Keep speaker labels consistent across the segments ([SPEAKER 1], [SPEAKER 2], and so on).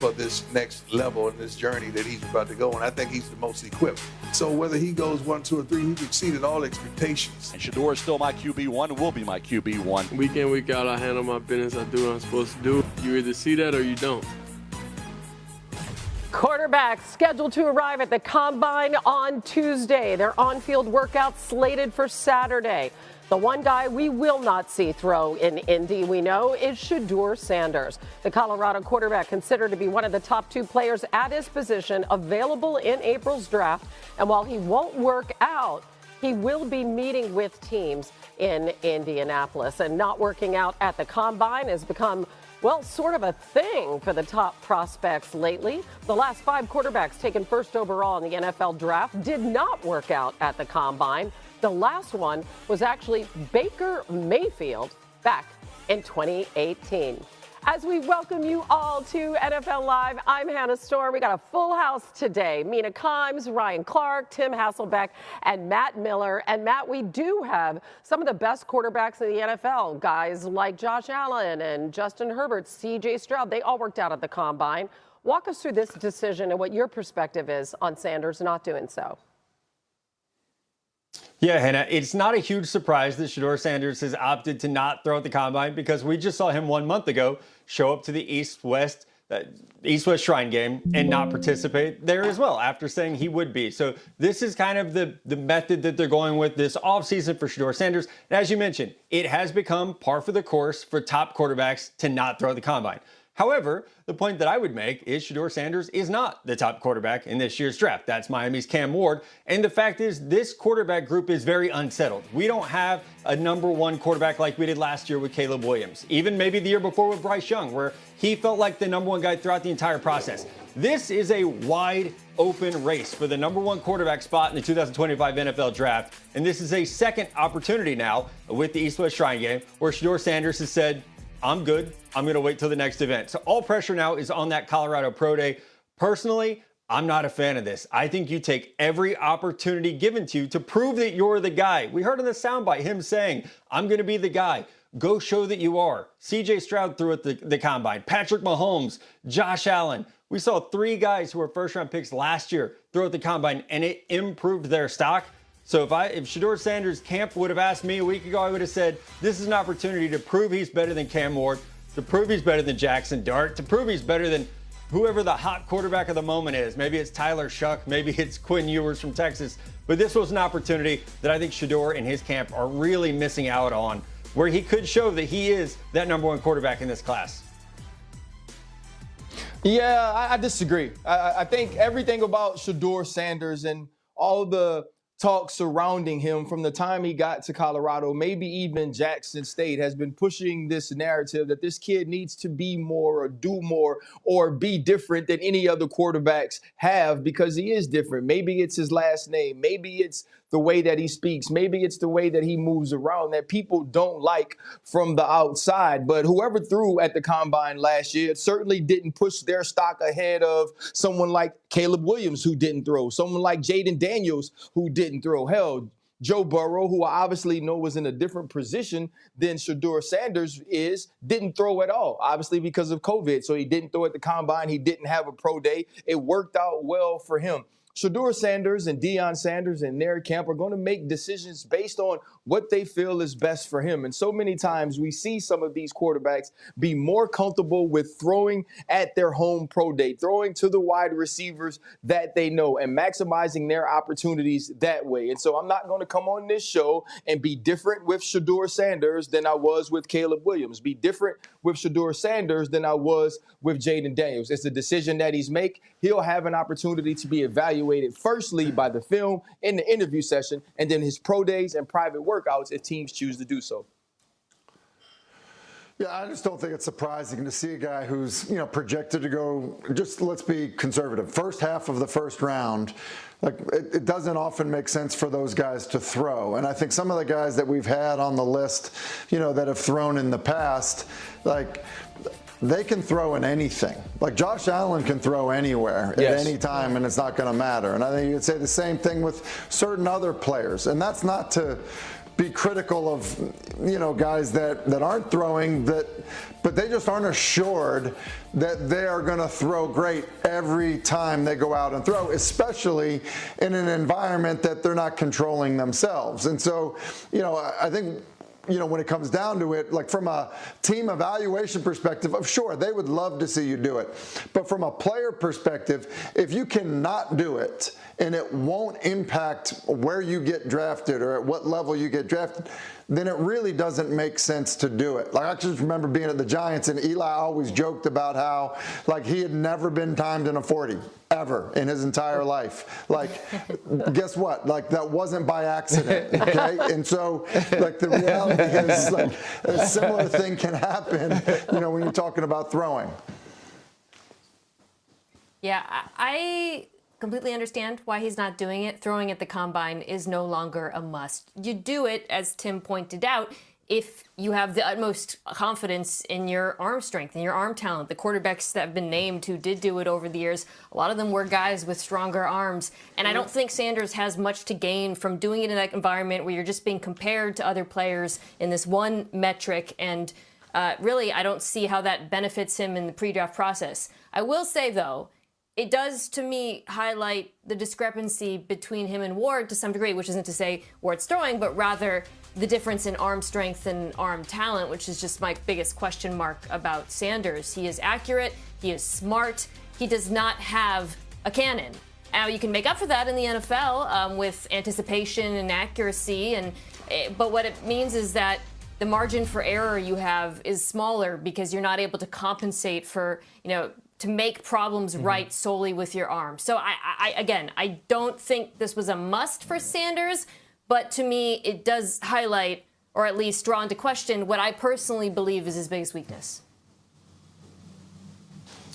[SPEAKER 1] for this next level and this journey that he's about to go. And I think he's the most equipped. So whether he goes 1, 2, or 3, he's exceeded all expectations.
[SPEAKER 2] And Shedeur is still my QB1 and will be my QB1.
[SPEAKER 3] Week in, week out, I handle my business. I do what I'm supposed to do. You either see that or you don't.
[SPEAKER 4] Quarterbacks scheduled to arrive at the Combine on Tuesday. Their on-field workouts slated for Saturday. The one guy we will not see throw in Indy, we know, is Shedeur Sanders. The Colorado quarterback considered to be one of the top 2 players at his position available in April's draft. And while he won't work out, he will be meeting with teams in Indianapolis. And not working out at the Combine has become, well, sort of a thing for the top prospects lately. The last 5 quarterbacks taken first overall in the NFL draft did not work out at the Combine. The last one was actually Baker Mayfield back in 2018. As we welcome you all to NFL Live, I'm Hannah Storm. We got a full house today. Mina Kimes, Ryan Clark, Tim Hasselbeck, and Matt Miller. And Matt, we do have some of the best quarterbacks in the NFL. Guys like Josh Allen and Justin Herbert, C.J. Stroud, they all worked out at the Combine. Walk us through this decision and what your perspective is on Sanders not doing so.
[SPEAKER 5] Yeah, Hannah, it's not a huge surprise that Shedeur Sanders has opted to not throw at the Combine because we just saw him 1 month ago show up to the East-West Shrine game and not participate there as well after saying he would be. So this is kind of the method that they're going with this offseason for Shedeur Sanders. And as you mentioned, it has become par for the course for top quarterbacks to not throw at the Combine. However, the point that I would make is Shedeur Sanders is not the top quarterback in this year's draft. That's Miami's Cam Ward. And the fact is, this quarterback group is very unsettled. We don't have a number 1 quarterback like we did last year with Caleb Williams, even maybe the year before with Bryce Young, where he felt like the number 1 guy throughout the entire process. This is a wide open race for the number 1 quarterback spot in the 2025 NFL draft. And this is a second opportunity now with the East-West Shrine game where Shedeur Sanders has said, I'm good. I'm going to wait till the next event. So all pressure now is on that Colorado Pro Day. Personally, I'm not a fan of this. I think you take every opportunity given to you to prove that you're the guy. We heard in the soundbite him saying, I'm going to be the guy. Go show that you are. C.J. Stroud threw at the Combine. Patrick Mahomes, Josh Allen. We saw 3 guys who were first-round picks last year throw at the Combine, and it improved their stock. So if Shedeur Sanders' camp would have asked me a week ago, I would have said, this is an opportunity to prove he's better than Cam Ward, to prove he's better than Jackson Dart, to prove he's better than whoever the hot quarterback of the moment is. Maybe it's Tyler Shuck, maybe it's Quinn Ewers from Texas. But this was an opportunity that I think Shedeur and his camp are really missing out on, where he could show that he is that number 1 quarterback in this class.
[SPEAKER 6] Yeah, I disagree. I think everything about Shedeur Sanders and all the talk surrounding him from the time he got to Colorado, maybe even Jackson State, has been pushing this narrative that this kid needs to be more or do more or be different than any other quarterbacks have because he is different. Maybe it's his last name. Maybe it's the way that he speaks. Maybe it's the way that he moves around that people don't like from the outside. But whoever threw at the Combine last year, it certainly didn't push their stock ahead of someone like Caleb Williams, who didn't throw, someone like Jayden Daniels, who didn't throw. Hell, Joe Burrow, who I obviously know was in a different position than Shedeur Sanders is, didn't throw at all, obviously because of COVID. So he didn't throw at the Combine. He didn't have a pro day. It worked out well for him. Shedeur Sanders and Deion Sanders and their camp are going to make decisions based on what they feel is best for him. And so many times we see some of these quarterbacks be more comfortable with throwing at their home pro day, throwing to the wide receivers that they know and maximizing their opportunities that way. And so I'm not going to come on this show and be different with Shedeur Sanders than I was with Caleb Williams, be different with Shedeur Sanders than I was with Jayden Daniels. It's a decision that he's make. He'll have an opportunity to be evaluated firstly by the film in the interview session and then his pro days and private workouts if teams choose to do so.
[SPEAKER 7] Yeah, I just don't think it's surprising to see a guy who's, projected to go, just let's be conservative, first half of the first round. Like, it doesn't often make sense for those guys to throw. And I think some of the guys that we've had on the list, that have thrown in the past, like, they can throw in anything. Like, Josh Allen can throw anywhere at any time, and it's not going to matter. And I think you'd say the same thing with certain other players. And that's not to be critical of, guys that aren't throwing, but they just aren't assured that they are going to throw great every time they go out and throw, especially in an environment that they're not controlling themselves. And so, I think, when it comes down to it, like from a team evaluation perspective, sure, they would love to see you do it. But from a player perspective, if you cannot do it and it won't impact where you get drafted or at what level you get drafted, then it really doesn't make sense to do it. Like, I just remember being at the Giants, and Eli always joked about how, like, he had never been timed in a 40 ever in his entire life. Like, guess what? Like, that wasn't by accident, okay? And so, like, the reality is, like, a similar thing can happen, when you're talking about throwing.
[SPEAKER 8] Yeah, I completely understand why he's not doing it. Throwing at the combine is no longer a must. You do it, as Tim pointed out, if you have the utmost confidence in your arm strength and your arm talent. The quarterbacks that have been named who did do it over the years, a lot of them were guys with stronger arms. And I don't think Sanders has much to gain from doing it in that environment where you're just being compared to other players in this one metric. And really, I don't see how that benefits him in the pre-draft process. I will say, though, it does, to me, highlight the discrepancy between him and Ward to some degree, which isn't to say Ward's throwing, but rather the difference in arm strength and arm talent, which is just my biggest question mark about Sanders. He is accurate. He is smart. He does not have a cannon. Now, you can make up for that in the NFL with anticipation and accuracy, but what it means is that the margin for error you have is smaller because you're not able to compensate for, to make problems right solely with your arm. So I don't think this was a must for Sanders, but to me, it does highlight, or at least draw into question, what I personally believe is his biggest weakness.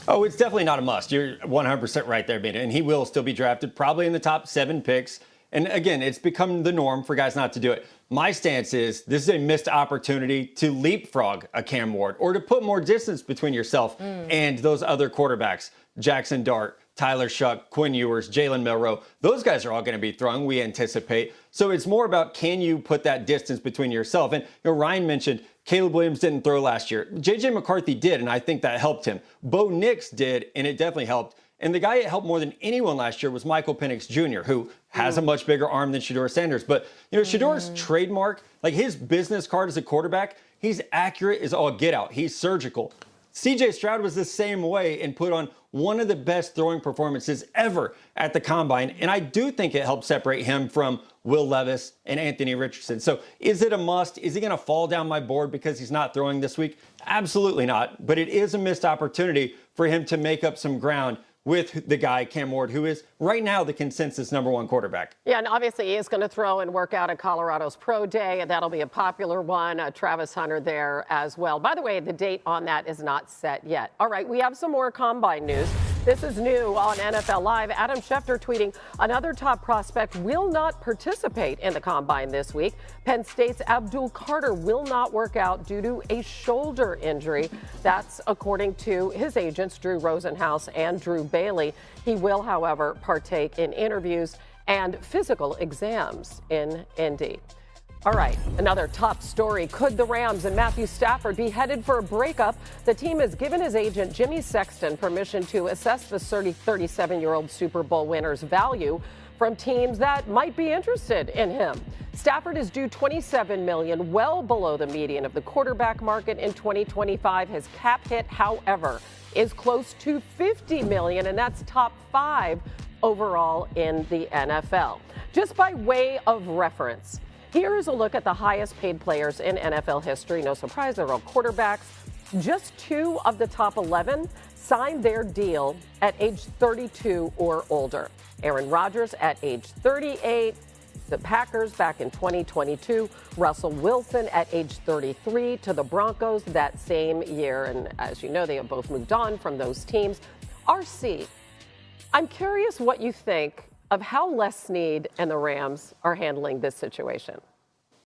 [SPEAKER 5] Oh, it's definitely not a must. You're 100% right there, Bina. And he will still be drafted probably in the top 7 picks. And again, it's become the norm for guys not to do it. My stance is this is a missed opportunity to leapfrog a Cam Ward or to put more distance between yourself and those other quarterbacks. Jackson Dart, Tyler Shuck, Quinn Ewers, Jalen Milroe. Those guys are all going to be throwing, we anticipate. So it's more about, can you put that distance between yourself? And Ryan mentioned Caleb Williams didn't throw last year. J.J. McCarthy did, and I think that helped him. Bo Nix did, and it definitely helped. And the guy that helped more than anyone last year was Michael Penix Jr., who has a much bigger arm than Shedeur Sanders. But, Shedeur's trademark, like his business card as a quarterback, he's accurate as all get out. He's surgical. C.J. Stroud was the same way and put on one of the best throwing performances ever at the Combine. And I do think it helped separate him from Will Levis and Anthony Richardson. So is it a must? Is he going to fall down my board because he's not throwing this week? Absolutely not. But it is a missed opportunity for him to make up some ground with the guy, Cam Ward, who is right now the consensus #1 quarterback.
[SPEAKER 4] Yeah, and obviously he is going to throw and work out at Colorado's Pro Day, and that'll be a popular one. Travis Hunter there as well. By the way, the date on that is not set yet. All right, we have some more Combine news. This is new on NFL Live. Adam Schefter tweeting, another top prospect will not participate in the Combine this week. Penn State's Abdul Carter will not work out due to a shoulder injury. That's according to his agents, Drew Rosenhaus and Drew Bailey. He will, however, partake in interviews and physical exams in Indy. All right, another top story. Could the Rams and Matthew Stafford be headed for a breakup? The team has given his agent, Jimmy Sexton, permission to assess the 37-year-old Super Bowl winner's value from teams that might be interested in him. Stafford is due $27 million, well below the median of the quarterback market in 2025. His cap hit, however, is close to $50 million, and that's top 5 overall in the NFL. Just by way of reference, here is a look at the highest paid players in NFL history. No surprise, they're all quarterbacks. Just 2 of the top 11 signed their deal at age 32 or older. Aaron Rodgers at age 38, the Packers back in 2022. Russell Wilson at age 33 to the Broncos that same year. And as you know, they have both moved on from those teams. RC, I'm curious what you think of how Les Snead and the Rams are handling this situation.